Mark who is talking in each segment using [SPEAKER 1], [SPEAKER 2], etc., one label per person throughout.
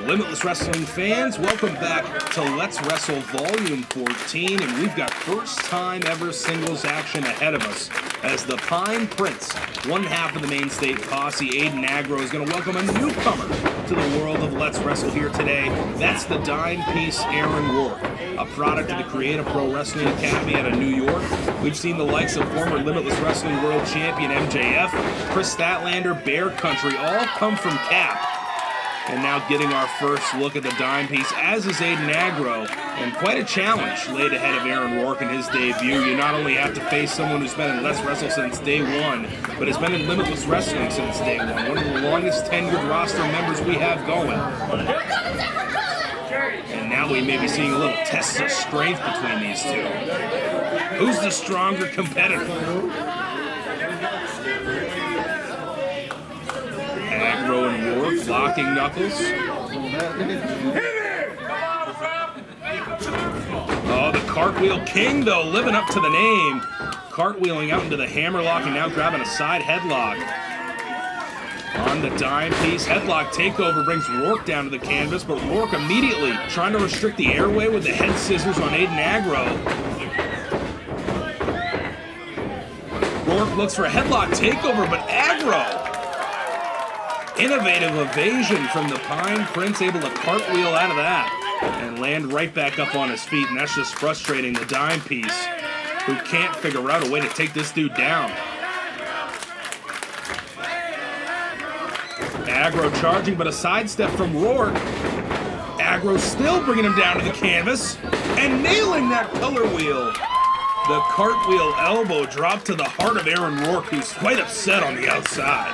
[SPEAKER 1] Limitless Wrestling fans, welcome back to Let's Wrestle Volume 14, and we've got first time ever singles action ahead of us as the Pine Prince, one half of the Main State Posse, Aiden Aggro, is going to welcome a newcomer to the world of Let's Wrestle here today. That's the dime piece Aaron Rourke, a product of the Creative Pro Wrestling Academy out of New York. We've seen the likes of former Limitless Wrestling World Champion MJF, Chris Statlander, Bear Country, all come from Cap. And now getting our first look at the dime piece, as is Aiden Aggro, and quite a challenge laid ahead of Aaron Rourke in his debut. You not only have to face someone who's been in Let's Wrestle since day one, but has been in Limitless Wrestling since day one of the longest tenured roster members we have going. And now we may be seeing a little test of strength between these two. Who's the stronger competitor? Aggro and Rourke locking knuckles. Oh, the Cartwheel King, though, living up to the name. Cartwheeling out into the hammerlock and now grabbing a side headlock. On the dime piece, headlock takeover brings Rourke down to the canvas, but Rourke immediately trying to restrict the airway with the head scissors on Aiden Aggro. Rourke looks for a headlock takeover, but Aggro, innovative evasion from the Pine Prince, able to cartwheel out of that and land right back up on his feet, and that's just frustrating the dime piece, who can't figure out a way to take this dude down. Aggro charging, but a sidestep from Rourke. Aggro still bringing him down to the canvas and nailing that color wheel. The cartwheel elbow drop to the heart of Aaron Rourke, who's quite upset on the outside.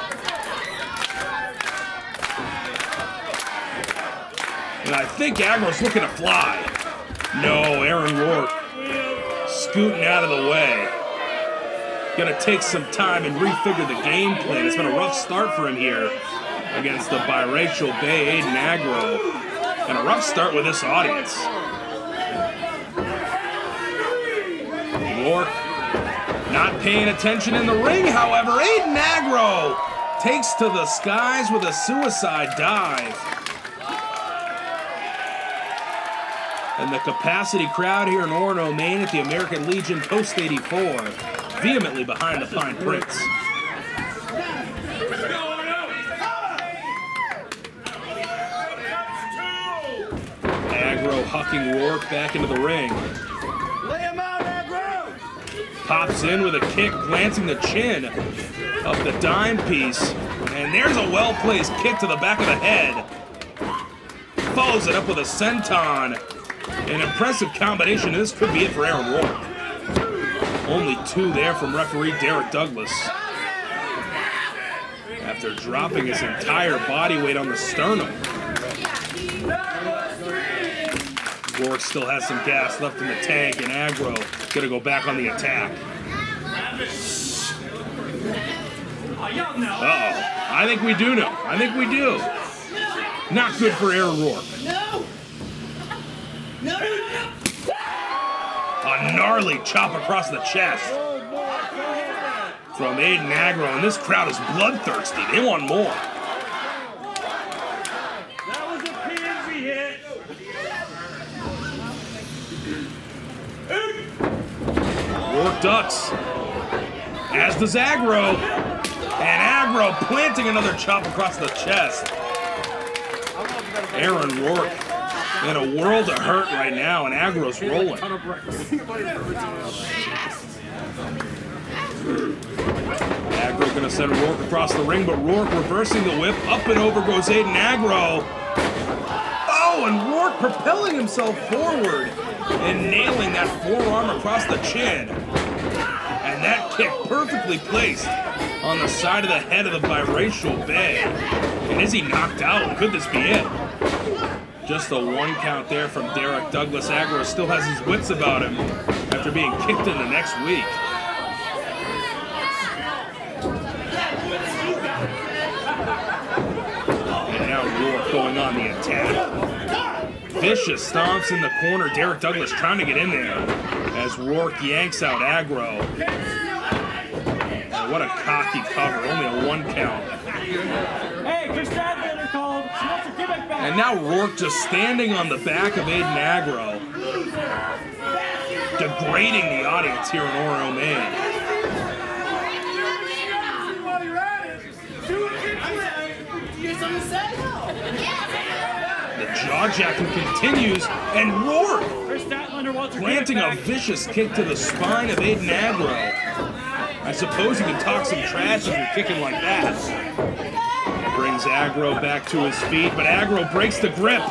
[SPEAKER 1] And I think Aggro's looking to fly. No, Aaron Rourke scooting out of the way. Gonna take some time and refigure the game plan. It's been a rough start for him here against the biracial Bay Aiden Aggro. And a rough start with this audience. Rourke not paying attention in the ring, however. Aiden Aggro takes to the skies with a suicide dive. And the capacity crowd here in Orono, Maine at the American Legion Post 84, vehemently behind the Pine Prince. Aggro hucking Rourke back into the ring.
[SPEAKER 2] Lay him out, Aggro!
[SPEAKER 1] Pops in with a kick, glancing the chin of the dime piece. And there's a well-placed kick to the back of the head. Follows it up with a senton. An impressive combination. This could be it for Aaron Rourke. Only two there from referee Derek Douglas. After dropping his entire body weight on the sternum. Rourke still has some gas left in the tank, and Aggro gonna go back on the attack. Uh-oh. I think we do know. I think we do. Not good for Aaron Rourke. A gnarly chop across the chest from Aiden Aggro, and this crowd is bloodthirsty. They want more.
[SPEAKER 2] That was a pansy hit.
[SPEAKER 1] Rourke ducks, as does Aggro, and Aggro planting another chop across the chest. Aaron Rourke in a world of hurt right now, and Aggro's rolling. Aggro gonna send Rourke across the ring, but Rourke reversing the whip. Up and over goes Aiden Aggro. Oh, and Rourke propelling himself forward and nailing that forearm across the chin. And that kick perfectly placed on the side of the head of the biracial Bay. And is he knocked out? Could this be it? Just a one count there from Derek Douglas. Aggro still has his wits about him after being kicked in the next week. And now Rourke going on the attack. Vicious stomps in the corner. Derek Douglas trying to get in there as Rourke yanks out Aggro. And what a cocky cover. Only a one count.
[SPEAKER 2] Hey, Chris Stradlander called. She wants her gimmick back.
[SPEAKER 1] And now Rourke just standing on the back of Aiden Aggro, degrading the audience here in Oro, Maine. The jaw-jacking continues, and Rourke planting a vicious kick to the spine of Aiden Aggro. I suppose you can talk some trash if you're kicking like that. Brings Aggro back to his feet, but Aggro breaks the grip.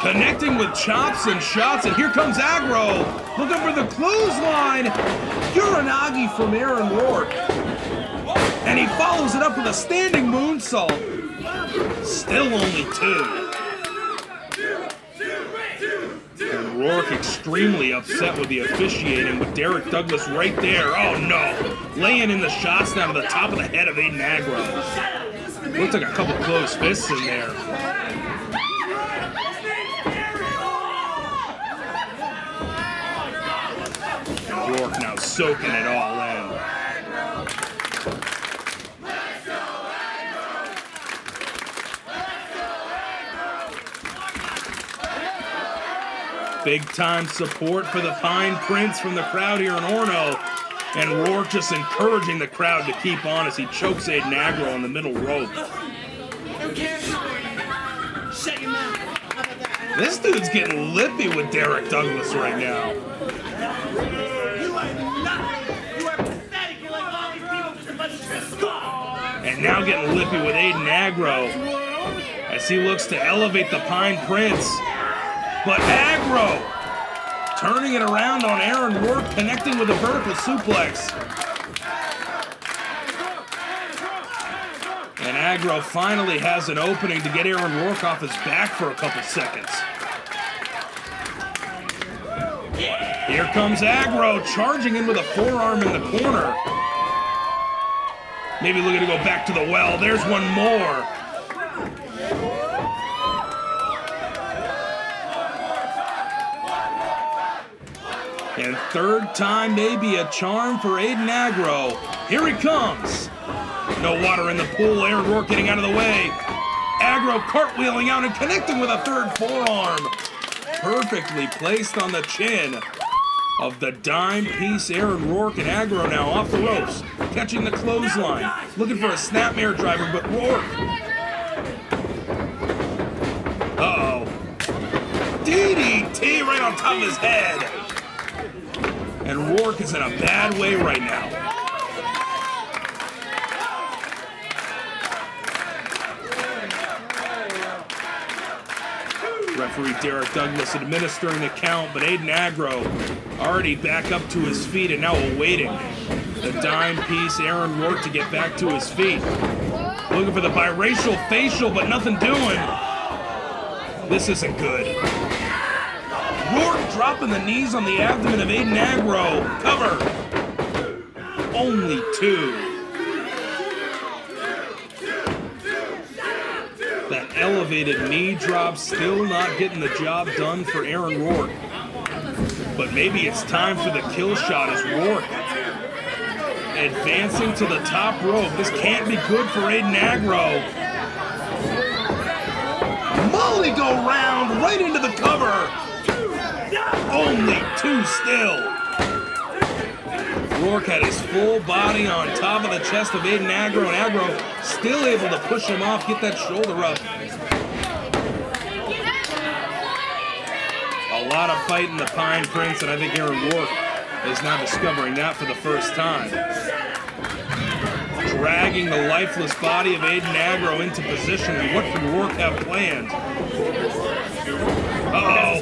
[SPEAKER 1] Connecting with chops and shots, and here comes Aggro, looking for the clothesline. Uranagi from Aaron Rourke. And he follows it up with a standing moonsault. Still only 2. And Rourke extremely upset with the officiating, with Derek Douglas right there. Oh no! Laying in the shots down to the top of the head of Aiden Aggro. Looked like a couple closed fists in there. And Rourke now soaking it all in. Big time support for the Pine Prince from the crowd here in Orono. And Rourke just encouraging the crowd to keep on as he chokes Aiden Aggro on the middle rope. This dude's getting lippy with Derek Douglas right now. And now getting lippy with Aiden Aggro as he looks to elevate the Pine Prince. But Aggro turning it around on Aaron Rourke, connecting with a vertical suplex. And Aggro finally has an opening to get Aaron Rourke off his back for a couple seconds. Here comes Aggro, charging in with a forearm in the corner. Maybe looking to go back to the well. There's one more. And third time may be a charm for Aiden Aggro. Here he comes. No water in the pool. Aaron Rourke getting out of the way. Aggro cartwheeling out and connecting with a third forearm. Perfectly placed on the chin of the dime piece Aaron Rourke, and Aggro now off the ropes, catching the clothesline, looking for a snapmare driver, but Rourke. Uh-oh. DDT right on top of his head. And Rourke is in a bad way right now. Referee Derek Douglas administering the count, but Aiden Aggro already back up to his feet and now awaiting the dime piece Aaron Rourke to get back to his feet. Looking for the biracial facial, but nothing doing. This isn't good. Rourke dropping the knees on the abdomen of Aiden Aggro. Cover. Only 2. That elevated knee drop still not getting the job done for Aaron Rourke. But maybe it's time for the kill shot as Rourke advancing to the top rope. This can't be good for Aiden Aggro. Molly go round right into the cover. Only 2 still. Rourke had his full body on top of the chest of Aiden Aggro, and Aggro still able to push him off, get that shoulder up. A lot of fight in the Pine Prince, and I think Aaron Rourke is now discovering that for the first time. Dragging the lifeless body of Aiden Aggro into position, and what can Rourke have planned? Uh-oh.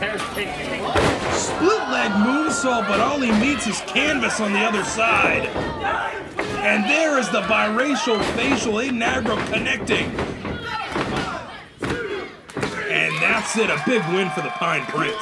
[SPEAKER 1] Split leg moonsault, but all he meets is canvas on the other side. And there is the biracial facial, Aiden Aggro connecting. And that's it, a big win for the Pine Prince.